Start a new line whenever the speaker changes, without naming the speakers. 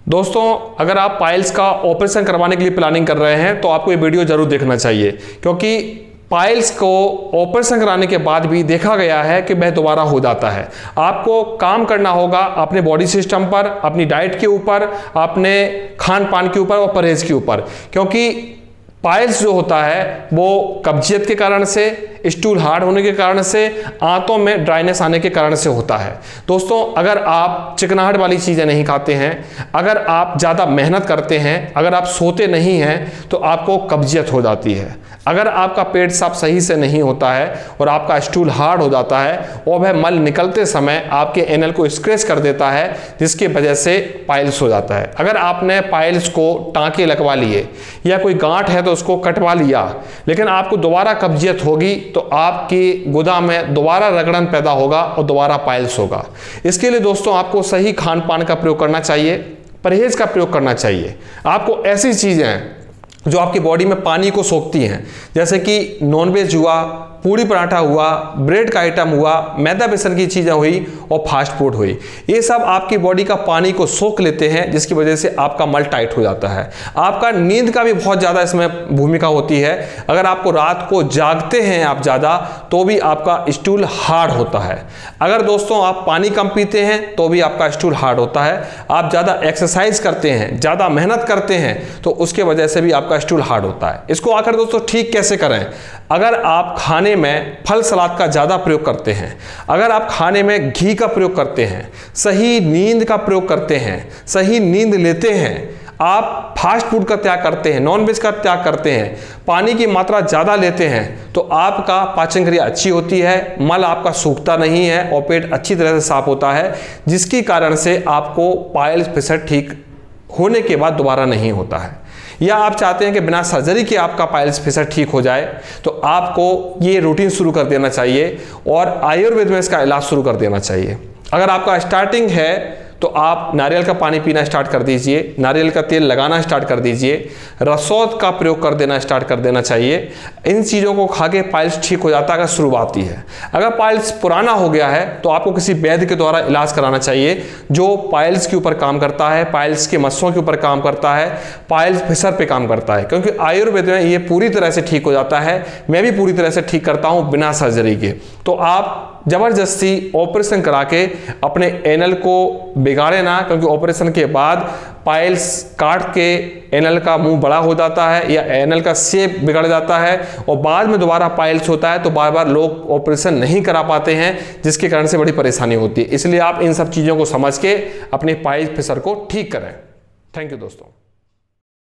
दोस्तों, अगर आप पाइल्स का ऑपरेशन करवाने के लिए प्लानिंग कर रहे हैं तो आपको ये वीडियो जरूर देखना चाहिए, क्योंकि पाइल्स को ऑपरेशन कराने के बाद भी देखा गया है कि वह दोबारा हो जाता है। आपको काम करना होगा अपने बॉडी सिस्टम पर, अपनी डाइट के ऊपर, अपने खान पान के ऊपर और परहेज के ऊपर, क्योंकि पाइल्स जो होता है वो कब्जियत के कारण से, स्टूल हार्ड होने के कारण से, आंतों में ड्राइनेस आने के कारण से होता है। दोस्तों, अगर आप चिकनाहट वाली चीज़ें नहीं खाते हैं, अगर आप ज़्यादा मेहनत करते हैं, अगर आप सोते नहीं हैं तो आपको कब्जियत हो जाती है। अगर आपका पेट साफ सही से नहीं होता है और आपका स्टूल हार्ड हो जाता है और वह मल निकलते समय आपके एनल को स्क्रैच कर देता है, जिसकी वजह से पाइल्स हो जाता है। अगर आपने पाइल्स को टाँके लगवा लिए या कोई गांठ है तो उसको कटवा लिया, लेकिन आपको दोबारा कब्जियत होगी तो आपकी गुदा में दोबारा रगड़न पैदा होगा और दोबारा पाइल्स होगा। इसके लिए दोस्तों आपको सही खान पान का प्रयोग करना चाहिए, परहेज का प्रयोग करना चाहिए। आपको ऐसी चीज़ें जो आपकी बॉडी में पानी को सोखती हैं, जैसे कि नॉनवेज हुआ, पूड़ी पराठा हुआ, ब्रेड का आइटम हुआ, मैदा बेसन की चीज़ें हुई और फास्ट फूड हुई, ये सब आपकी बॉडी का पानी को सोख लेते हैं, जिसकी वजह से आपका मल टाइट हो जाता है। आपका नींद का भी बहुत ज़्यादा इसमें भूमिका होती है। अगर आपको रात को जागते हैं आप ज़्यादा तो भी आपका स्टूल हार्ड होता है। अगर दोस्तों आप पानी कम पीते हैं तो भी आपका स्टूल हार्ड होता है। आप ज़्यादा एक्सरसाइज करते हैं, ज़्यादा मेहनत करते हैं तो उसके वजह से भी आपका स्टूल हार्ड होता है। इसको आखिर दोस्तों ठीक कैसे करें? अगर आप खाने में फल सलाद का ज़्यादा प्रयोग करते हैं, अगर आप खाने में घी का प्रयोग करते हैं, सही नींद का प्रयोग करते हैं, सही नींद लेते हैं, आप फास्ट फूड का त्याग करते हैं, नॉनवेज का त्याग करते हैं, पानी की मात्रा ज़्यादा लेते हैं, तो आपका पाचन क्रिया अच्छी होती है, मल आपका सूखता नहीं है और पेट अच्छी तरह से साफ होता है, जिसकी कारण से आपको पाइल्स फिसर ठीक होने के बाद दोबारा नहीं होता है। या आप चाहते हैं कि बिना सर्जरी के आपका पाइल्स फिसर ठीक हो जाए तो आपको ये रूटीन शुरू कर देना चाहिए और आयुर्वेद में इसका इलाज शुरू कर देना चाहिए। अगर आपका स्टार्टिंग है तो आप नारियल का पानी पीना स्टार्ट कर दीजिए, नारियल का तेल लगाना स्टार्ट कर दीजिए, रसौद का प्रयोग कर देना स्टार्ट कर देना चाहिए। इन चीज़ों को खा के पाइल्स ठीक हो जाता है अगर शुरुआती है। अगर पाइल्स पुराना हो गया है तो आपको किसी वैद्य के द्वारा इलाज कराना चाहिए जो पाइल्स के ऊपर काम करता है, पाइल्स के मस्सों के ऊपर काम करता है, पाइल्स फिसर पे काम करता है, क्योंकि आयुर्वेद में ये पूरी तरह से ठीक हो जाता है। मैं भी पूरी तरह से ठीक करता हूँ बिना सर्जरी के। तो आप जबरदस्ती ऑपरेशन करा के अपने एनल को बिगाड़े ना, क्योंकि ऑपरेशन के बाद पाइल्स काट के एनल का मुंह बड़ा हो जाता है या एनल का शेप बिगड़ जाता है और बाद में दोबारा पाइल्स होता है, तो बार बार लोग ऑपरेशन नहीं करा पाते हैं, जिसके कारण से बड़ी परेशानी होती है। इसलिए आप इन सब चीज़ों को समझ के अपने पाइल्स फिसर को ठीक करें। थैंक यू दोस्तों।